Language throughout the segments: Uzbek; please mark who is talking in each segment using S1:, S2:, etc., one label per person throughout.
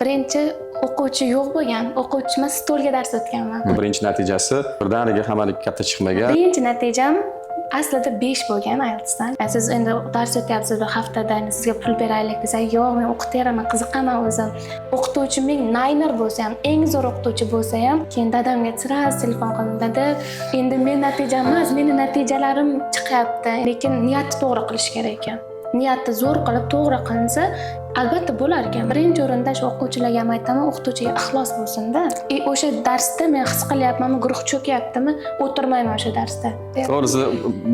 S1: birinchi o'quvchi yo'q bo'lgan, o'quvchi emas, stolga dars o'tganman.
S2: Birinchi natijasi birdaniga hammaning katta chiqmagan.
S1: Birinchi natijam aslida 5 bo'lgan IELTSdan. Siz endi dars o'tyapsiz bir haftada, sizga pul beraylik desak, yo'q, men o'qitiraman, qiziqaman o'zim. O'qituvchimning nayner bo'lsa ham, eng zo'r o'qituvchi bo'lsa ham, keyin dadamga sirasi telefon qildim. Dada, endi men natijam emas, meni natijalarim chiqyapti, lekin niyatni to'g'ri qilish kerak ekan. Niyatni zo'r qilib to'g'ri qilinsa, albatta bo'lar ekan. Birinchi o'rinda shu o'quvchilarga ham aytaman, o'qituvchiga ixlos bo'lsin-da. O'sha darsda men his qilyapmanmi, guruh cho'kyaptimi, o'tirmayman o'sha darsda.
S2: To'g'risi,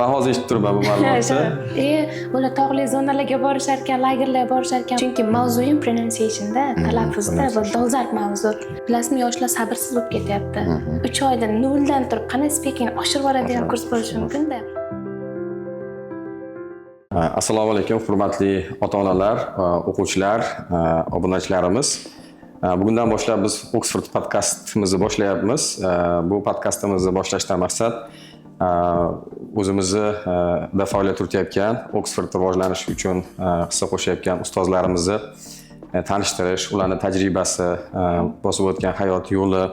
S2: bahozni eshitib turibman bu ma'lumotni.
S1: Bular tog'li zonalarga borishar ekan, lagerlarga borishar ekan. Chunki mavzuyim pronunciationda, talaffuzda va dolzarb mavzu. Bilasizmi, yoshlar sabrsiz bo'lib ketyapti. 3 oyda noldan turib qanday speaking oshirib yuboradigan kurs bo'lishi mumkin-da.
S2: Assalomu alaykum, hurmatli ota-onalar, o'quvchilar, obunachilarimiz. Bugundan boshlab biz Oxford podkastimizni boshlayapmiz. Bu podkastimizni boshlashdan maqsad o'zimizni da faoliyat yuritayotgan, Oxford rivojlanishi uchun hissa qo'shayotgan ustozlarimizni tanishtirish, ularning tajribasi, bosib o'tgan hayot yo'li,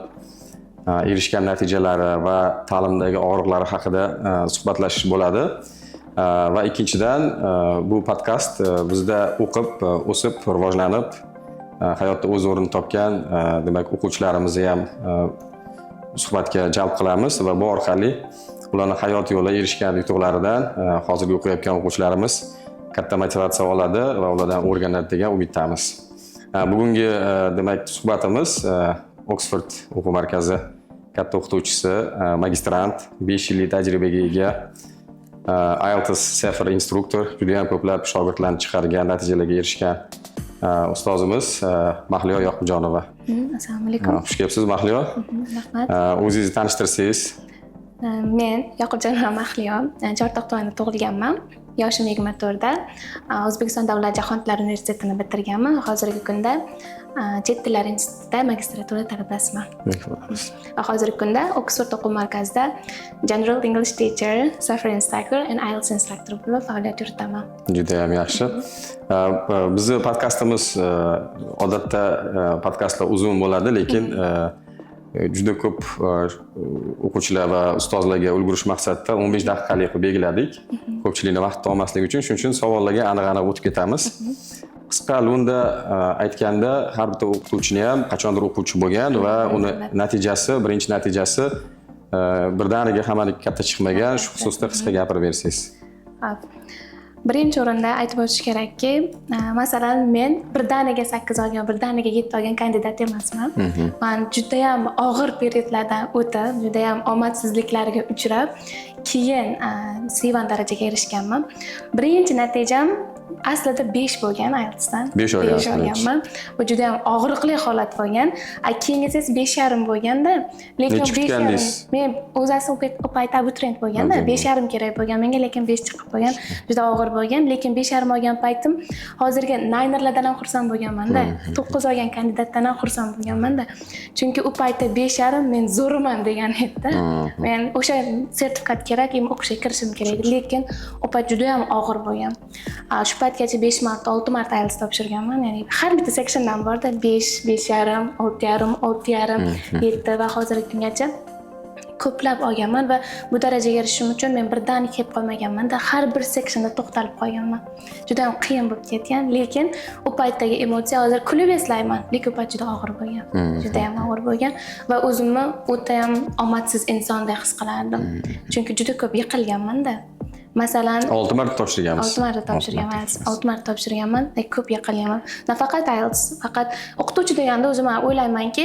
S2: erishgan natijalari va ta'limdagi og'riqlari haqida suhbatlashish bo'ladi. Va ikkinchidan bu podkast bizda o'qib, o'sib, rivojlanib, hayotda o'z o'rnini topgan, demak, o'quvchilarimizni ham suhbatga jalb qilamiz va bu orqali ularning hayot yo'li, erishgan yutuqlaridan hozirgi o'qiyotgan o'quvchilarimiz katta motivatsiya oladi va ulardan o'rganadi degan umiddamiz. Bugungi demak suhbatimiz Oxford o'quv markazi katta o'qituvchisi, magistrant, 5 yillik tajribaga ega IELTS Safer instruktor, juda ham ko'plab shogirdlarni chiqargan, natijalarga erishgan ustozimiz Mahliyo Yoqubjonova.
S1: Assalomu alaykum.
S2: Xush kelibsiz, Mahliyo.
S1: Rahmat.
S2: O'zingizni tanishtirsangiz.
S1: Men Yoqubjonova Mahliyo, Chortoq tumanida tug'ilganman. Yoshim 24 da. O'zbekiston Davlat jahon tillari universitetini bitirganman. Hozirgi kunda Chet tillar institutida magistratura talabasiman. Va hozirgi kunda Oxford o'quv markazida General English Teacher, Safer Instructor and IELTS Instructor bo'lib faoliyat yuritaman. Juda
S2: ham yaxshi. Bizning podkastimiz odatda podkastlar uzun bo'ladi, lekin juda ko'p o'quvchilar va ustozlarga ulgurish maqsadida 15 daqiqalik qilib belgiladik. Ko'pchilikning vaqtni olmasligi uchun, shuning uchun savollarga aniq-aniq o'tib ketamiz. Qisqa lo'nda aytganda, har bitta o'qituvchini ham qachondir o'quvchi bo'lgan va uni natijasi, birinchi natijasi birdaniga hammaning katta chiqmagan, shu xususda qisqa gapirib bersangiz.
S1: Birinchi o'rinda aytib o'tish kerakki, masalan, men birdaniga 8 olgan, birdaniga 7 olgan kandidat emasman. Men juda ham og'ir periodlardan o'tib, juda ham omadsizliklarga uchrab, keyin C1 darajaga erishganman. Birinchi natijam aslida 5 bo'lgan IELTSdan.
S2: 5 olganman.
S1: Bu juda ham og'riqli holat bo'lgan. Keyingisi 5,5 bo'lganda, lekin 5,5 men o'zasi u payt abituriyent bo'lganda, 5,5 kerak bo'lgan menga, lekin 5 chiqib qolgan. Juda og'ir bo'lgan, lekin 5,5 olgan paytim hozirgi naynerlardan ham xursand bo'lganman-da. 9 olgan kandidatdan ham xursand bo'lganman-da. Chunki u paytda 5,5 men zo'riman degan edi. Men o'sha sertifikat kerak, o'qishga kirishim kerak, lekin u payt juda ham og'ir bo'lgan. Shu paytgacha 5 marta, 6 marta IELTS topshirganman. Ya'ni har bitta sectiondan borda 5, 5,5, 6,5, 6,5, 7 va hozirgi kungacha ko'plab olganman va bu darajaga erishishim uchun men birdaniga kelib qolmaganman-da, har bir sectionda to'xtalib qolganman. Juda ham qiyin bo'lib ketgan, lekin u paytdagi emotsiya hozir kulib eslayman, lekin u payt juda og'ir bo'lgan. Juda ham og'ir bo'lgan va o'zimni o'ta ham omadsiz insondek his qilardim. Chunki juda ko'p yiqilganman-da. Masalan,
S2: 6 marta topshirganmiz.
S1: 6 marta topshirganman. 6 marta topshirganman. Ko'p yiqilganman. Nafaqat IELTS, faqat o'qituvchi deganda o'zim o'ylaymanki,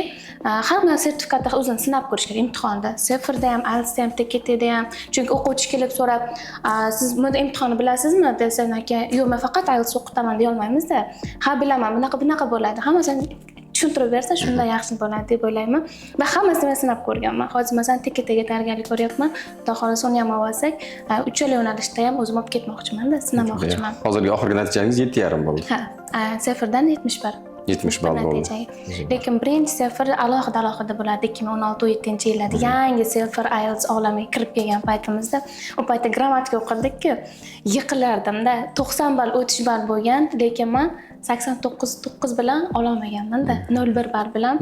S1: hamma sertifikatni o'zini sinab ko'rish kerak imtihonda. Saferda ham, IELTSda ham, TKTda ham. Chunki o'quvchi kelib so'rab, siz buni imtihonni bilasizmi desa, yo'q, men faqat IELTS o'qitaman deya olmaymiz-da. Ha, bilaman, bunaqa bo'ladi. Hammasini tushuntirib bersa shunday yaxshi bo'ladi deb o'ylayman va hammasini men sinab ko'rganman. Hozir masalan TKTga tayyorgarlik ko'ryapman. Xudo xohlasa uni ham olsak, uchala yo'nalishda ham o'zim olib ketmoqchiman-da, sinamoqchiman.
S2: Hozirgi oxirgi natijangiz 7,5 bo'ldi.
S1: Ha, Saferdan 71.
S2: 70 ball bo'ldi.
S1: Lekin birinchi Safer alohida bo'ladi. 2016-17-yillarda yangi Safer IELTS olamiga kirib kelgan paytimizda, u paytda grammatika o'qirdik-ku, yiqilardim-da. 90 ball, 30 ball bo'lgan, lekin men 89.9 bilan ololmaganman-da. 0.1 ball bilan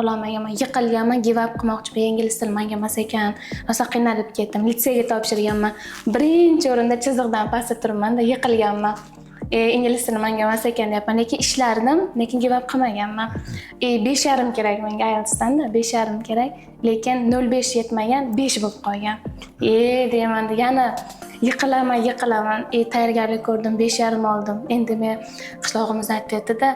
S1: ololmaganman. Yiqilganman, give up qilmoqchi bo'lib, ingliz tili menga emas ekan. Rosa qiynalib ketdim. Litseyga topshirganman. Birinchi o'rinda chiziqdan pastda turibman-da, yiqilganman. İngliz tili menga emas ekan deyapman, lekin ishlardim, lekin give up qilmaganman. 5.5 kerak menga IELTS'dan-da, 5.5 kerak, lekin 0.5 yetmagan, 5 bo'lib qolgan. Deyman, yana yiqilaman, tayyorgarlik ko'rdim, 5.5 oldim. Endi men qishlog'imiz aytdi-da,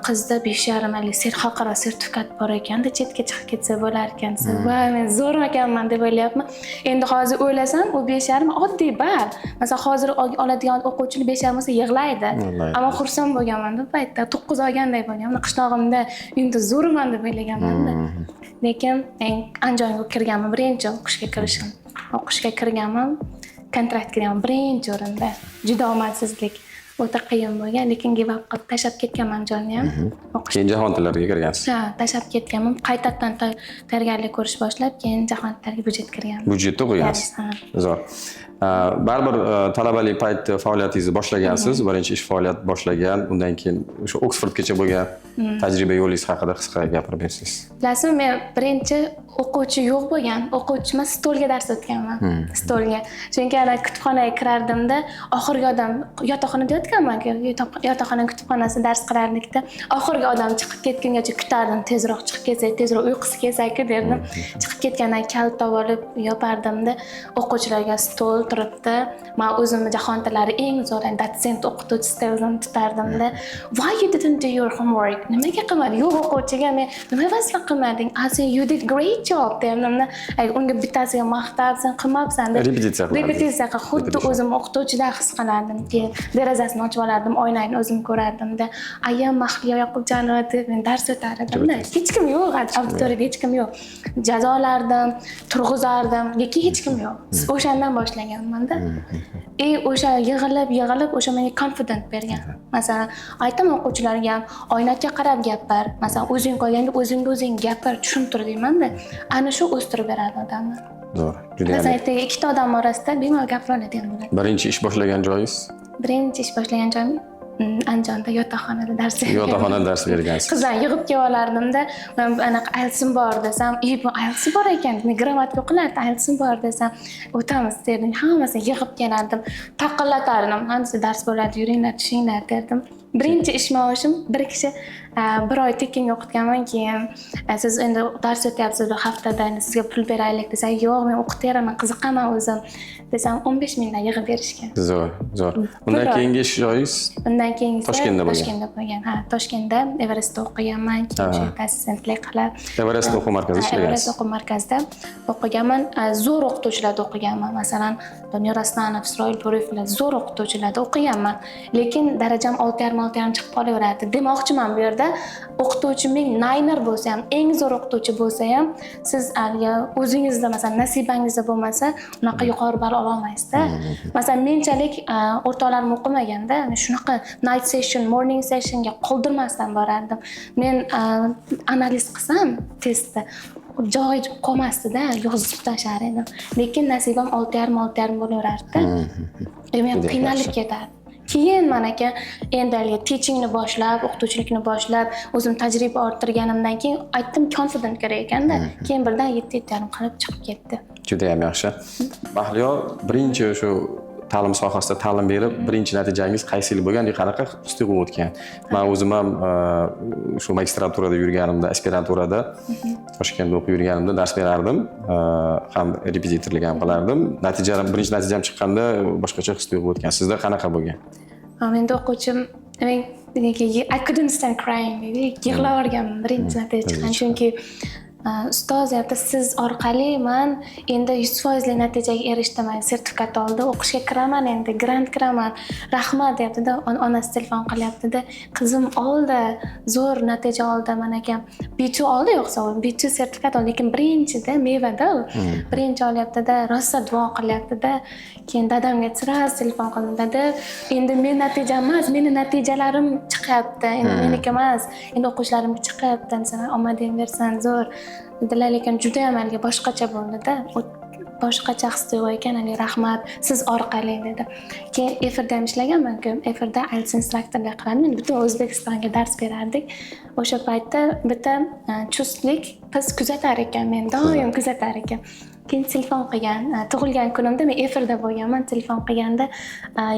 S1: qizda 5.5 xalqaro sertifikat bor ekan-da, chetga chiqib ketsa bo'lar ekan. Va men zo'rmakanman deb o'ylayapman. Endi hozir o'ylasam, u 5.5 oddiy ball. Masalan, hozir oladigan o'quvchilar 5.5 bo'lsa yig'laydi. Ammo xursand bo'lganman-da bu paytda, 9 olganday bo'lganman. Qishlog'imda endi zo'rman deb o'ylaganman-da. Lekin Andijonga kirganman, birinchi o'qishga kirishim. O'qishga kirganman. Kontrakt qilganman birinchi o'rinda. Juda omadsizlik. O'ta qiyin bo'lgan, lekin give up qilib tashlab ketganman jonni ham.
S2: Keyin jahon tillariga kirgansiz.
S1: Ha, tashlab ketganman. Qaytadan tayyorgarlik ko'rish boshlab, keyin jahon tillariga budjet kirganman.
S2: Budjetda o'qigansiz. Zo'r. Baribir talabalik paytda faoliyatingizni boshlagansiz, birinchi ish faoliyat boshlagan, undan keyin o'sha Oksfordgacha bo'lgan tajriba yo'lingiz haqida qisqa gapirib bersangiz.
S1: Bilasizmi, men birinchi o'quvchi yo'q bo'lgan, o'quvchi emas, stolga dars o'tganman. Stolga. Chunki ana kutubxonaga kirardimda, oxirgi odam yotoqxonada yotganman-ku, yotoqxona kutubxonasida dars qilardik-da. Oxirgi odam chiqib ketgungacha kutardim, tezroq chiqib ketsa, tezroq uyqusi kelsa-ku derdim. Chiqib ketgandan kalit olib yopardim-da, o'quvchilarga stol turibdi. Men o'zimni jahon tillari eng zo'r dotsent o'qituvchisi o'zim tutardim-da. Why you didn't do your homework? Nimaga qilmading? Yo'q o'quvchiga men nima vasla qilmading? I say you did great job derdim-da. Unga bittasiga maqtab, sen qilmabsan deb. Repetitsiya qilib, xuddi o'zim o'qituvchidan his qilardim. Keyin derazasini ochib olardim, oynani o'zim ko'rardim-da. Ayam Mahliyo Yoqubjonova deb men dars o'tardim-da. Hech kim yo'q, auditoriyada hech kim yo'q. Jazolardim, turg'izardim, lekin hech kim yo'q. O'shandan boshlaganman-da. O'sha yig'ilib o'sha menga confident bergan. Masalan, aytaman o'quvchilarga ham oynaga qarab gapir. Masalan, o'zing qo'yganda o'zing gapir, tushuntir deyman-da. Ana shu o'stirib beradi odamni.
S2: Zo'r. Juda
S1: ham. Masalan, ikkita odam orasida bemalol gapira oladigan bo'ladi.
S2: Birinchi ish boshlagan joyingiz?
S1: Birinchi ish boshlagan joyim Andijonda yotoqxonada dars bergan.
S2: Yotoqxonada dars bergansiz.
S1: Qizlarni yig'ib kelib olardim-da, men anaqa IELTS'im bor desam, bu IELTS bor ekan, men grammatika o'qilardim, IELTS'im bor desam, o'tamiz derdim. Hammasini yig'ib kelardim, taqillatardim. Hamsi dars bo'ladi, yuringlar, tushinglar derdim. Birinchi ish maoshim bir kishi bir oy tekinga o'qitganman, keyin siz endi dars o'tyapsiz bir haftada, endi sizga pul beraylik desa, yo'q, men o'qitayapman, qiziqaman o'zim desam 15 mingdan yig'ib berishgan.
S2: Zo'r. Undan keyingi ish joyingiz?
S1: Undan keyingi
S2: Toshkentda
S1: bo'lgan. Ha, Toshkentda Everestda o'qiganman, keyin assistentlik qilib.
S2: Everest o'quv markazida ishlagansiz?
S1: Everest o'quv markazida o'qiganman. Zo'r o'qituvchilarda o'qiganman. Masalan, Doniyor Aslanov, Isroil Puriflar zo'r o'qituvchilarda o'qiganman. Lekin darajam 6.5 chiqib qolaveradi. Demoqchiman bu yerda o'qituvchimning nayner bo'lsa ham, eng zo'r o'qituvchi bo'lsa ham, siz o'zingizda masalan nasibangizda bo'lmasa, unaqa yuqori ball ola olmaysiz-da. Masalan, menchalik o'rtoqlarim o'qimaganda, shunaqa night session, morning sessionga qoldirmasdan borardim. Men analiz qilsam testda joy qolmasdi-da, yozib tashlar edim. Lekin nasibam 6.5 bo'laverardi-da. Men qiynalib ketardim. Keyin menaka endi teachingni boshlab, o'qituvchilikni boshlab, o'zim tajriba orttirganimdan keyin aytdim, confident kerak ekanda, keyin birdan 7.5 qilib chiqib ketdi.
S2: Juda ham yaxshi. Mahliyo, birinchi shu ta'lim sohasida ta'lim berib, birinchi natijangiz qaysi yil bo'lgan, qanaqa his tuyg'u o'tgan? Men o'zim ham shu magistraturada yurganimda, aspiranturada Toshkentda o'qib yurganimda dars berardim, ham repetitorlik ham qilardim. Birinchi natijam chiqqanda boshqacha his tuyg'u o'tgan. Sizda qanaqa bo'lgan?
S1: Menda o'quvchim I couldn't stand crying dedi. Yig'lab o'rganman birinchi natija chiqqan, chunki ustoz aytdi, siz orqali men endi 100% natijaga erishdim, sertifikat oldim, o'qishga kiraman, endi grant kiraman. Rahmat deyapti-da, onasi telefon qilyapti-da, qizim oldi, zo'r natija oldi, mana ekan. B2 oldi, yo'qsa u B2 sertifikat oldi, lekin birinchida mevada u. Birinchi olyapti-da, rosa duo qilyapti-da. Keyin dadamga siras telefon qildim, dada, endi men natijam emas, meni natijalarim chiqyapti, endi meniki emas, endi o'qishlarimga chiqyapti, sen omading bersan zo'r. Dedilar, lekin juda ham boshqacha bo'ldi-da. boshqacha his tuyg'u ekan, rahmat, siz orqali dedi. Keyin efirda ham ishlaganman-ku. Efirda IELTS instruktorlik qilardim. Butun O'zbekistonga dars berardik. O'sha paytda bitta chustlik qiz kuzatar ekan, men doim kuzatar ekan. Keyin telefon qilgan, tug'ilgan kunimda men efirda bo'lganman, telefon qilganda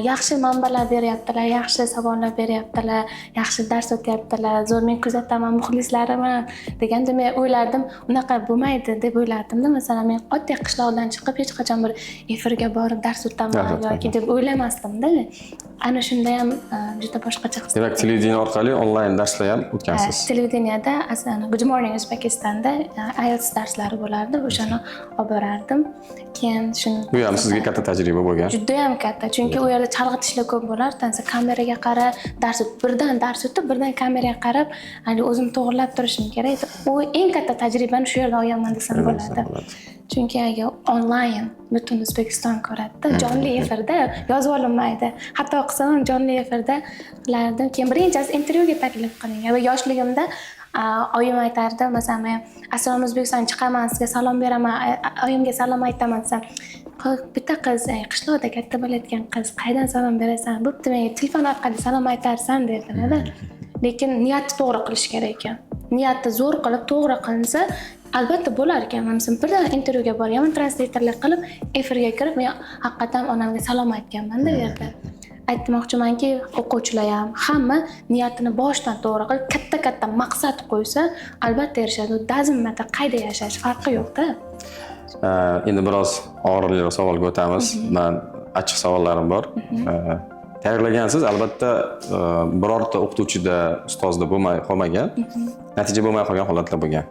S1: yaxshi manbalar beryaptilar, yaxshi savollar beryaptilar, yaxshi dars o'tyaptilar, zo'r men kuzataman, muxlislariman deganda men o'ylardim, unaqa bo'lmaydi deb o'ylardim-da. Masalan, men oddiy qishloqdan chiqib hech qachon bir efirga borib dars o'taman yoki deb o'ylamasdim-da. Ana shunda ham juda boshqacha his.
S2: Demak, televideniya orqali onlayn darslar ham o'tgansiz.
S1: Televideniyada aslida Good Morning Uzbekistonda IELTS darslari bo'lardi, o'shani olib borardim. Keyin shuni
S2: Bu ham sizga katta tajriba bo'lgan.
S1: Juda ham katta, chunki u yerda chalg'itishlar ko'p bo'lar. Tansa kameraga qarab, birdan dars o'tib, birdan kameraga qarab, o'zim to'g'rilab turishim kerak. U eng katta tajribani shu yerda olganman desam bo'ladi. Chunki onlayn butun O'zbekiston ko'radi, jonli efirda yozib olinmaydi. Hatto qilsam ham jonli efirda qilardim. Keyin birinchisi intervyuga taklif qilingan va yoshligimda oyim aytardi, masalan, men Assalomu O'zbekiston chiqaman, sizga salom beraman, oyimga salom aytaman desam, bitta qiz, qishloqda katta bo'layotgan qiz, qaydan salom berasan? Bo'pti, menga telefon orqali salom aytarsan dedilar. Lekin niyatni to'g'ri qilish kerak ekan. Niyatni zo'r qilib, to'g'ri qilinsa, albatta bo'lar ekan. Men birdan intervyuga borganman, translatorlik qilib, efirga kirib, men haqiqatan onamga salom aytganman-da bu yerda. Aytmoqchimanki, o'quvchilar ham hamma niyatini boshdan to'g'ri qilib, katta maqsad qo'ysa, albatta erishadi. Doesn't matter qayda yashash, farqi yo'q-da.
S2: Endi biroz og'irliroq savolga o'tamiz. Men achchiq savollarim bor. Tayyorlagansiz, albatta birorta o'qituvchida, ustozda bo'lmay qolmagan, natija bo'lmay qolgan holatlar bo'lgan.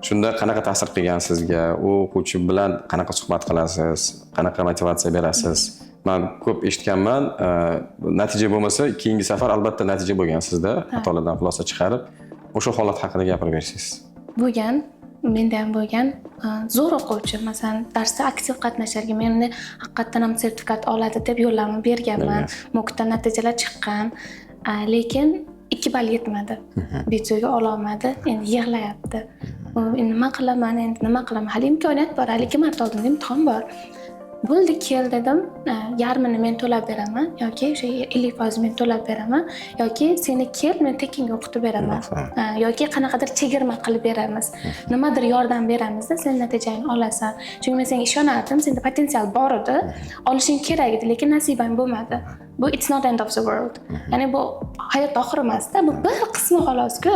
S2: Shunda qanaqa ta'sir qilgan sizga? U o'quvchi bilan qanaqa suhbat qilasiz? Qanaqa motivatsiya berasiz? Men ko'p eshitganman, natija bo'lmasa, keyingi safar albatta natija bo'lgan sizda, xatolardan xulosa chiqarib, o'sha holat haqida gapirib bersangiz.
S1: Bo'lgan, menda ham bo'lgan. Zo'r o'quvchi, masalan, darsda aktiv qatnasharkan, meni haqiqatan ham sertifikat oladi deb yo'llanma berganman. MOOCda natijalar chiqqan, lekin 2 ball yetmadi. Videoga ola olmadi, endi yig'layapti. Endi nima qilaman? Hali imkoniyat bor, hali 2 marta oldimda imtihon bor. Bo'ldi, kel dedim, yarmini men to'lab beraman yoki o'sha 50% men to'lab beraman yoki seni kel, men tekinga o'qitib beraman yoki qanaqadir chegirma qilib beramiz. Nimadir yordam beramizda, sen natijangni olasan. Chunki men senga ishonardim, senda potensial bor edi, olishing kerak edi, lekin nasibang bo'lmadi. Bu it's not end of the world. Ya'ni bu hayot oxiri emas-da, bu bir qismi xolos-ku.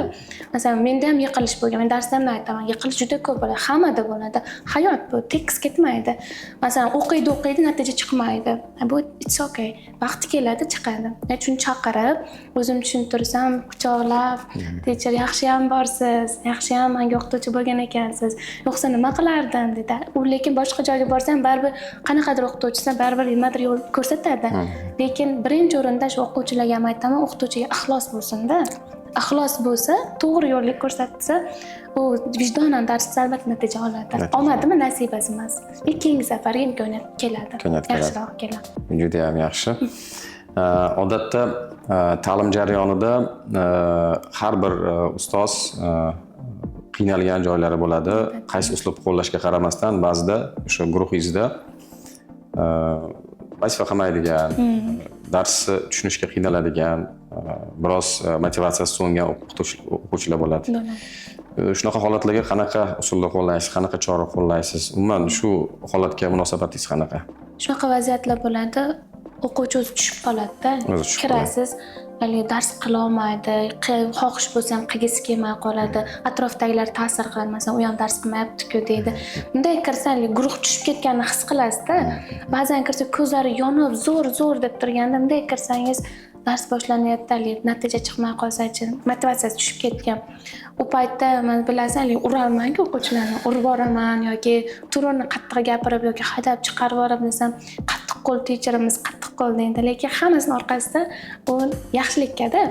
S1: Masalan, menda ham yiqilish bo'lgan. Men darsda ham aytaman, yiqilish juda ko'p bo'ladi, hammada bo'ladi. Hayot bu tekis ketmaydi. Masalan, o'qiydi, natija chiqmaydi. Bu it's okay. Vaqti keladi, chiqadi. Shuni chaqirib, o'zim tushuntirsam, quchoqlab, teacher yaxshi ham borsiz, yaxshi ham menga o'qituvchi bo'lgan ekansiz. Yo'qsa nima qilardin dedi. U lekin boshqa joyga borsam, baribir qanaqadir o'qituvchisidan baribir nimadir yo'l ko'rsatadi. Lekin birinchi o'rinda shu o'quvchilarga ham aytaman, o'qituvchiga ixlos bo'lsin-da. Ixlos bo'lsa, to'g'ri yo'lni ko'rsatsa, u vijdonan darsda albatta natija oladi. Olmadimi, nasibasi emas. Keyingi safarga imkoniyat keladi. Yaxshiroq keladi.
S2: Juda ham yaxshi. Odatda ta'lim jarayonida har bir ustoz qiynalgan joylari bo'ladi. Qaysi uslub qo'llashga qaramasdan, ba'zida o'sha guruhingizda vazifa qilmaydigan, darsni tushunishga qiynaladigan, biroz motivatsiyasi so'ngan o'quvchilar bo'ladi. Shunaqa holatlarga qanaqa usullar qo'llaysiz, qanaqa chora qo'llaysiz? Umuman shu holatga munosabatingiz qanaqa?
S1: Shunaqa vaziyatlar bo'ladi, o'quvchi o'zi tushib qoladi-da. Kirasiz, dars qila olmaydi, xohish bo'lsa ham qilgisi kelmay qoladi, atrofdagilar ta'sir qiladi, masalan, u ham dars qilmayapti-ku deydi. Bunday kirsan, guruh tushib ketganini his qilasiz-da. Ba'zan kirsa ko'zlari yonib, zo'r deb turganda, bunday kirsangiz dars boshlanyapti, natija chiqmay qolsa-chi, motivatsiyasi tushib ketgan. U paytda men bilasan, urarman-ku o'quvchilarni, urib boraman yoki turini qattiq gapirib yoki haydab chiqarib borib desam, qattiq qo'l teacherimiz qattiq qo'l deydi, lekin hammasini orqasida u yaxshilikka-da.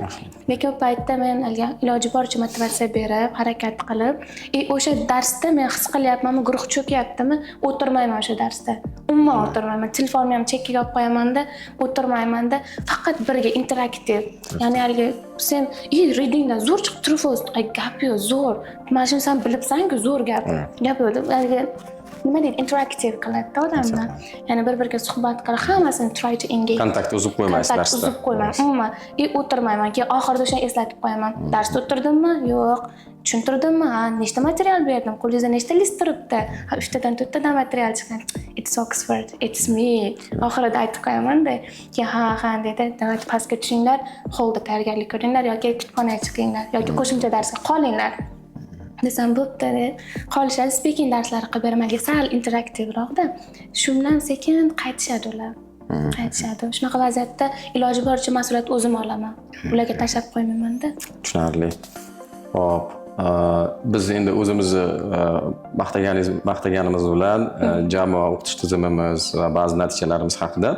S1: Lekin u paytda men iloji boricha motivatsiya berib, harakat qilib, o'sha darsda men his qilyapmanmi, guruh cho'kyaptimi, o'tirmayman o'sha darsda. Umuman o'tirmayman. Telefonimni ham chekkaga olib qo'yaman-da, o'tirmayman-da, faqat birga interaktiv. Ya'ni sen readingdan zo'r chiqib turibsiz, gap yo'q, zo'r. Mana shuni sen bilibsan-ku, zo'r gap. Gap yo'q. nima deydi, interaktiv qiladi odamni. Ya'ni bir-biriga suhbat qilib, hammasini try to engage.
S2: Kontakt uzib qo'ymaysiz
S1: Kontakt
S2: darsda.
S1: uzib qo'ymayman. Umuman, o'tirmayman. Keyin oxirida o'shani eslatib qo'yaman. Darsda o'tirdimmi? Yo'q. Tushuntirdimmi? Ha, nechta material berdim? Qo'lingizda nechta list turibdi? Ha, 3 tadan 4 tadan material chiqqan. It's Oxford, it's me. Oxirida aytib qo'yaman-da. Keyin ha dedi, "Davlat pastga tushinglar, holda tayyorgarlik ko'ringlar yoki kutubxonaga chiqinglar yoki qo'shimcha darsga qolinglar." desam bo'pti deb qolishadi. Speaking darslari qilib beraman, sal interaktivroqda. Shu bilan sekin qaytishadi ular. Qaytishadi. Shunaqa vaziyatda iloji boricha mas'uliyatni o'zim olaman. Ularga tashlab qo'ymayman-da.
S2: Tushunarli. Hop, biz endi o'zimizni maqtaganimiz bilan jamoa o'qitish tizimimiz va ba'zi natijalarimiz haqida,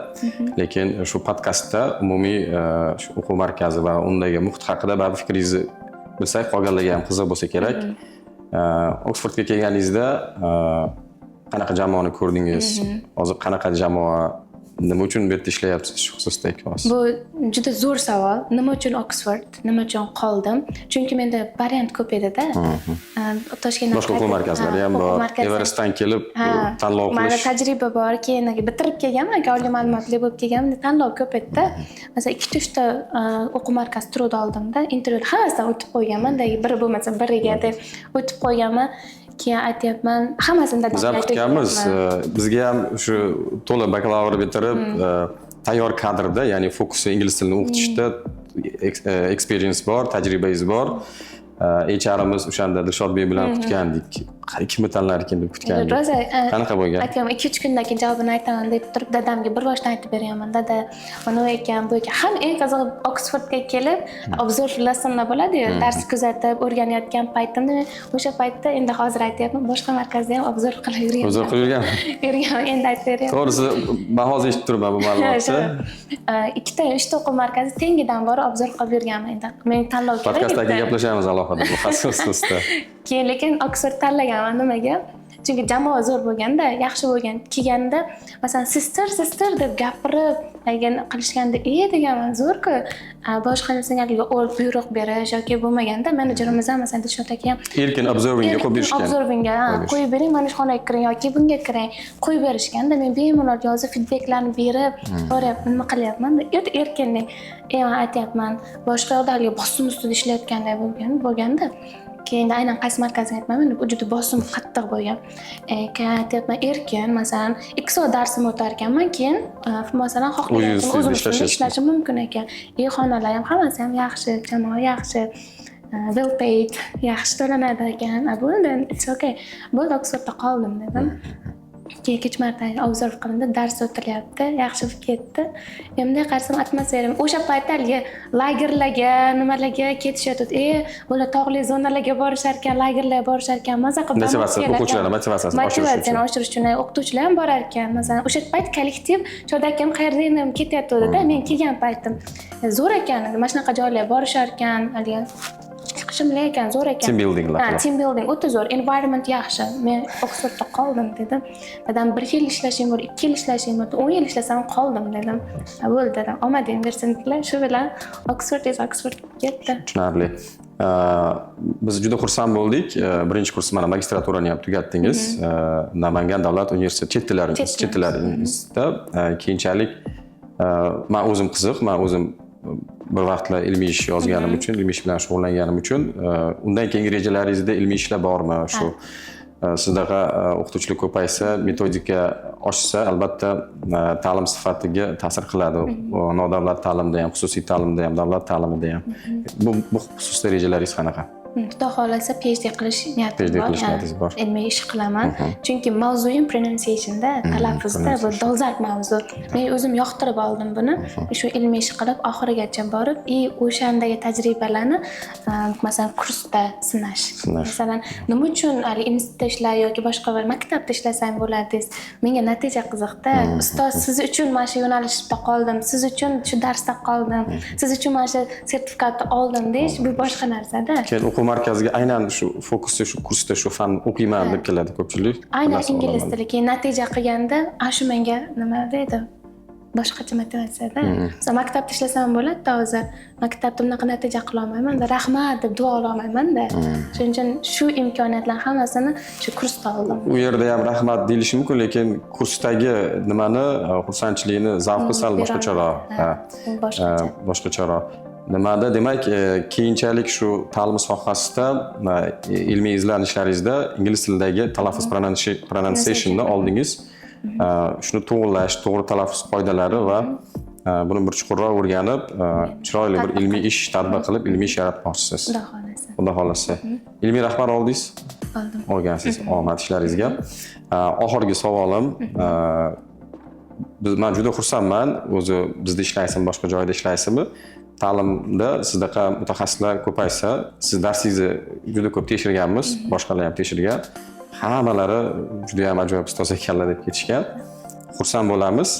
S2: lekin shu podkastda umumiy shu o'quv markazi va undagi muhit haqida ba'zi fikringizni bilsak, qolganlarga ham qiziq bo'lsa kerak. Oksfordga kelganingizda qanaqa jamoani ko'rdingiz? Hozir qanaqa jamoa, nima uchun bu yerda ishlayapsiz shu xususda aytasiz?
S1: Bu juda zo'r savol. Nima uchun Oxford? Nima uchun qoldim? Chunki menda variant ko'p edi-da. Toshkentdan
S2: boshqa o'quv markazlari ham bor. Everestdan kelib tanlov qilish.
S1: Mana tajriba bor. Keyin bitirib kelganman, oliy ma'lumotli bo'lib kelganman. Tanlov ko'p edi-da. Masalan, 2-3 ta o'quv markazi turuvdi oldimda. Intervyu hammasidan o'tib qo'yganman. Biri bo'lmasa biriga deb o'tib qo'yganman. Keyin aytyapman, hammasini
S2: biz ham kutganmiz. Bizga ham shu to'la bakalavr bitirib, tayyor kadrda, ya'ni fokusi ingliz tilini o'qitishda experience bor, tajribangiz bor. HR'imiz o'shanda Dilshodbek bilan kutgandik. Kimni tanlar ekan deb kutgandik. Qanaqa bo'lgan?
S1: Aytgan 2-3 kundan keyin javobini aytaman deb turib, dadamga bir boshdan aytib beraman. Dada, mana bu ekan, bu ekan. Ham eng qizig'i Oxfordga kelib, obzor lessonlar bo'ladi-yu, dars kuzatib, o'rganayotgan paytimda o'sha paytda endi hozir aytyapman, boshqa markazda ham obzor qilib yurganman.
S2: Obzor qilib yurgan.
S1: Yurgan, endi aytib beryapman.
S2: To'g'risi, men hozir eshitib turibman bu ma'lumotni.
S1: 2 ta 3 ta o'quv markazi tengidan borib obzor qilib yurganman endi. Men tanlov kerak.
S2: Podkastdagi gaplashamiz alohida bu xususda.
S1: Keyin lekin Oxford tanlaganman nimaga? Chunki jamoa zo'r bo'lganda, yaxshi bo'lgan. Kelganda, masalan, sister deb gapirib, qilishganda, deganman, zo'r-ku. Boshqa narsalarga buyruq berish yoki bo'lmaganda, menejerimiz ham masalan Dilshod aka ham
S2: erkin observingga qo'yib berishgan.
S1: Observingga qo'yib bering, mana shu xonaga kiring yoki bunga kiring, qo'yib berishganda, men bemalol yozib feedbacklarni berib, boryapman, nima qilyapman deb erkinlik. Men aytyapman, boshqa yoqdagiga bosim ustida ishlayotganday bo'lganda keyin aynan qaysi markazga aytmayman, bu juda bosim qattiq bo'lgan. Keyin aytyapman, erkin, masalan, 2 soat darsimni o'tar ekanman, keyin masalan xohlaganimcha o'zim ishlashim mumkin ekan. Xonalar ham hammasi ham yaxshi, jamoa yaxshi, well paid, yaxshi to'lanadi ekan. Bo'ldi, it's okay. Bo'ldi, Oxfordda qoldim dedim. Keyin kech marta observ qilindi, dars o'tilyapti, yaxshi ketdi. Endi qarasam atmosfera o'sha paytda lagerlarga, nimalarga ketishadi. Bular tog'li zonalarga borishar ekan, lagerlarga borishar ekan, maza qilib
S2: o'quvchilarni motivatsiyasini
S1: oshirish uchun o'qituvchilar ham borar ekan. Masalan, o'sha payt kollektiv chodakam qayerda endi ketyapti-da, men kelgan paytim. Zo'r ekan, mana shunaqa joylarga borishar ekan, chiqishimlar ekan, zo'r ekan.
S2: Team buildinglar.
S1: Team building o'ta zo'r, environment yaxshi. Men Oxfordda qoldim dedim. Dadam 1 yil ishlashim bor, 2 yil ishlashim bor, 10 yil ishlasam qoldim dedim. Bo'ldi dedim. Omading bersin dedilar. Shu bilan Oxford ketdi.
S2: Tushunarli. Biz juda xursand bo'ldik. Birinchi kurs mana magistraturani ham tugatdingiz. Namangan davlat universiteti chet tillar institutida. Keyinchalik men o'zim qiziq, men o'zim bir vaqtlar ilmiy ish yozganim uchun, ilmiy ish bilan shug'ullanganim uchun, undan keyingi rejalaringizda ilmiy ishlar bormi? Shu sizdaqa o'qituvchilik ko'paysa, metodika oshsa, albatta ta'lim sifatiga ta'sir qiladi. Nodavlat ta'limda ham, xususiy ta'limda ham, davlat ta'limida ham. Bu xususda rejalaringiz qanaqa?
S1: Xudo xolasa PhD qilish niyatim bor. Ilmiy ish qilaman. Chunki mavzuim pronunciationda, talaffuzda bu dolzarb mavzu. Men o'zim yoqtirib oldim buni. Shu ilmiy ish qilib oxirigacha borib, o'shandagi tajribalarni masalan kursda sinash. Masalan, nima uchun institutda ishlar yoki boshqa bir maktabda ishlasang bo'ladi? Menga natija qiziqda. Ustoz, siz uchun mana shu yo'nalishda qoldim, siz uchun shu darsda qoldim, siz uchun mana shu sertifikatni oldim deyish bu boshqa narsada.
S2: Markaziga aynan shu fokusda shu kursda shu fan o'qiyman deb keladi ko'pchilik.
S1: Aynan ingliz tili. Keyin natija qilganda, shu menga nima deydi? boshqacha motivatsiyada. Masalan, maktabda ishlasam bo'ladi, hozir maktabda bunaqa natija qila olmayman-da, rahmat deb duo ola olmayman-da. Shuning uchun shu imkoniyatlar hammasini shu kursda oldim.
S2: U yerda ham rahmat deyilishi mumkin, lekin kursdagi nimani, xursandchilikni, zavqi sal boshqacharoq. Boshqacharoq. Nimada, demak, keyinchalik shu ta'lim sohasida ilmiy izlanishlaringizda ingliz tilidagi talaffuz pronunciation'ni oldingiz. Shuni to'g'rilash, to'g'ri talaffuz qoidalari va buni bir chuqurroq o'rganib, chiroyli bir ilmiy ish tatbiq qilib, ilmiy ish yaratmoqchisiz.
S1: Xudo xolasa.
S2: Xudo xolasa. Ilmiy rahbar oldingiz?
S1: Oldim.
S2: Olgansiz. Omad ishlaringizga. Oxirgi savolim, men juda xursandman, o'zi bizda ishlaysizmi, boshqa joyda ishlaysizmi? Ta'limda sizdaqa mutaxassislar ko'paysa, siz darsingizni juda ko'p tekshirganmiz, boshqalar ham tekshirgan. Hammalari juda ham ajoyib ustoz ekanlar deb ketishgan. Xursand bo'lamiz.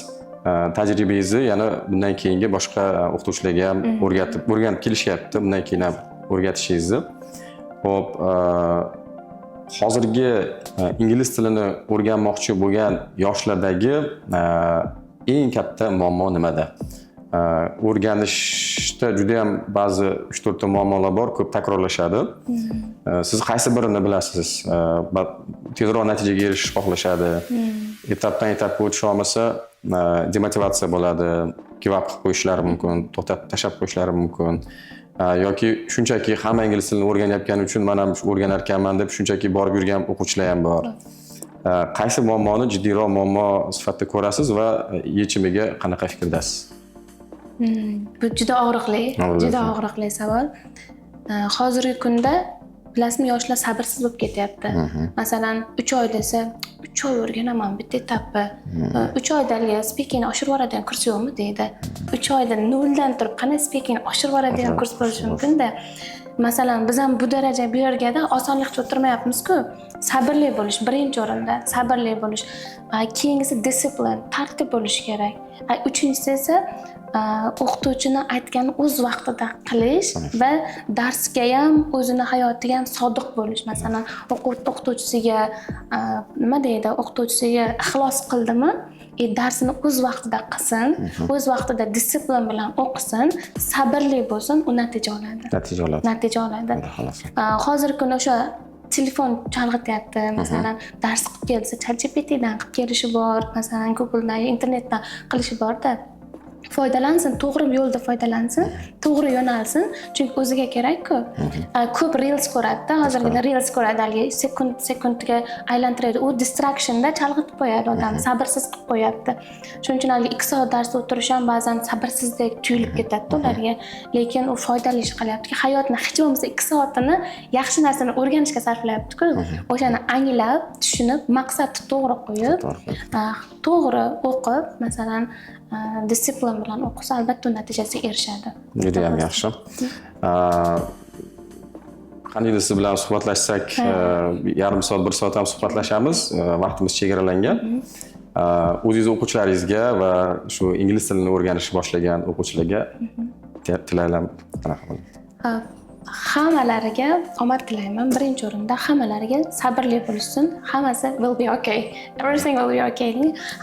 S2: Tajribangizni yana bundan keyingi boshqa o'qituvchilarga ham o'rganib kelishyapti, bundan keyin ham o'rgatishingizni. Xo'p, hozirgi ingliz tilini o'rganmoqchi bo'lgan yoshlardagi eng katta muammo nimada? O'rganishda juda ham ba'zi 3-4 ta muammolar bor, ko'p takrorlashadi. Siz qaysi birini bilasiz? Tezroq natijaga erishishni xohlashadi. Etapdan etapga o'tish olmasa, demotivatsiya bo'ladi, give up qilib qo'yishlari mumkin, to'xtatib tashlab qo'yishlari mumkin. Yoki shunchaki hamma ingliz tilini o'rganayotgani uchun men ham o'rganar ekanman deb shunchaki borib yurgan o'quvchilar ham bor. Qaysi muammoni jiddiyroq muammo sifatida ko'rasiz va yechimiga qanaqa fikrdasiz?
S1: Bu juda og'riqli savol. Hozirgi kunda bilasizmi, yoshlar sabrsiz bo'lib ketyapti. Masalan, 3 oy desa, 3 oy o'rganaman bitta etapni. 3 oydagi speaking oshirib yuboradigan kurs yo'qmi deydi. 3 oyda noldan turib qanday speaking oshirib yuboradigan kurs bo'lishi mumkin-da. Masalan, biz ham bu daraja bu yerga osonlikcha o'tirmayapmiz-ku. Sabrli bo'lish birinchi o'rinda, sabrli bo'lish. Keyingisi disiplin, tartib bo'lishi kerak. Uchinchisi esa o'qituvchini aytgan o'z vaqtida qilish va darsga ham, o'zini hayotiga ham sodiq bo'lish. Masalan, o'qituvchisiga nima deydi, o'qituvchisiga ixlos qildimi, darsini o'z vaqtida qilsin, o'z vaqtida disiplin bilan o'qisin, sabrli bo'lsin, u natija oladi. Hozirgi kunda o'sha telefon chalg'ityapti, masalan, dars qilib kelsa, ChatGPTdan qilib kelishi bor, masalan, Googledan, internetdan qilishi bor-da. Foydalansin, to'g'ri yo'lda foydalansin, to'g'ri yo'nalsin, chunki o'ziga kerak-ku. Ko'p reels ko'radi-da, hozirgilar reels ko'radi, sekundga aylantiradi. U distractionda chalg'itib qo'yadi odam, sabrsiz qilib qo'yapti. Shuning uchun 2 soat darsda o'tirish ham ba'zan sabrsizdek tuyulib ketadi ularga, lekin u foydali ish qilyapti. Hayotni hech bo'lmasa 2 soatini yaxshi narsani o'rganishga sarflayapti-ku. O'shani anglab, tushunib, maqsadni to'g'ri qo'yib, to'g'ri o'qib, masalan, disiplin bilan o'qisa, albatta natijasiga erishadi.
S2: Juda ham yaxshi. Qaniydi siz bilan suhbatlashsak, yarim soat, 1 soat ham suhbatlashamiz. Vaqtimiz chegaralangan. O'zingiz o'quvchilaringizga va shu ingliz tilini o'rganishni boshlagan o'quvchilarga tilayman.
S1: Hammalariga omad tilayman. Birinchi o'rinda hammalariga sabrli bo'lishsin. Hammasi will be okay. Everything will be okay.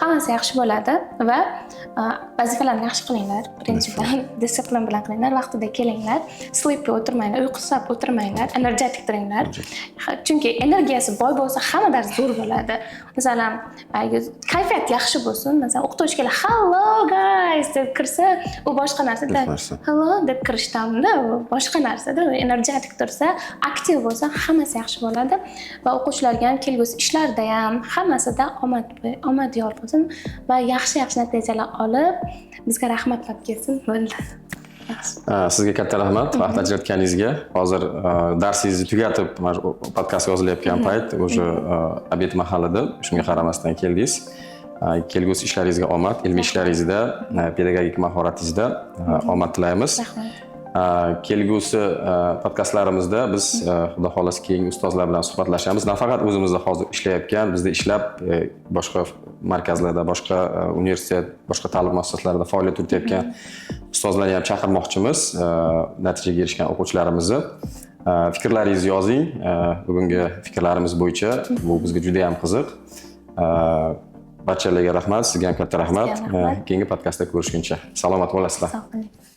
S1: Hammasi yaxshi bo'ladi va vazifalarni yaxshi qilinglar. Birinchidan disiplin bilan qilinglar, vaqtida kelinglar. Sleepy o'tirmanglar, uyqusizlab o'tirmanglar, energetik turinglar. Chunki energiyasi boy bo'lsa, hamma dars zo'r bo'ladi. Masalan, kayfiyat yaxshi bo'lsin. Masalan, o'qituvchilar hello guys deb kirsa, u boshqa narsada hello deb kirishdanda, u boshqa narsada. Energetik tursa, aktiv bo'lsa, hammasi yaxshi bo'ladi va o'quvchilarga ham kelgusi ishlarda ham hammasida omad yor bo'lsin va yaxshi natijalar olib, bizga rahmatlab kelsin. Bo'ldi.
S2: Sizga katta rahmat vaqt ajratganingizga. Hozir darsingizni tugatib, podkast yozilayotgan payt, o'sha obed mahalida, shunga qaramasdan keldingiz. Kelgusi ishlaringizga omad, ilmiy ishlaringizda, pedagogik mahoratingizda omad tilaymiz.
S1: Rahmat.
S2: Kelgusi podkastlarimizda biz xudo xolasa keyingi ustozlar bilan suhbatlashamiz. Nafaqat o'zimizda hozir ishlayotgan, bizda ishlab boshqa markazlarda, boshqa universitet, boshqa ta'lim muassasalarida faoliyat yuritayotgan ustozlarni ham chaqirmoqchimiz, natijaga erishgan o'quvchilarimizni. Fikrlaringizni yozing. Bugungi fikrlarimiz bo'yicha bu bizga juda ham qiziq. Barchalarga rahmat, sizga ham katta rahmat.
S1: Sizga ham rahmat.
S2: Keyingi podkastda ko'rishguncha salomat bo'lasizlar.
S1: Sog' bo'ling.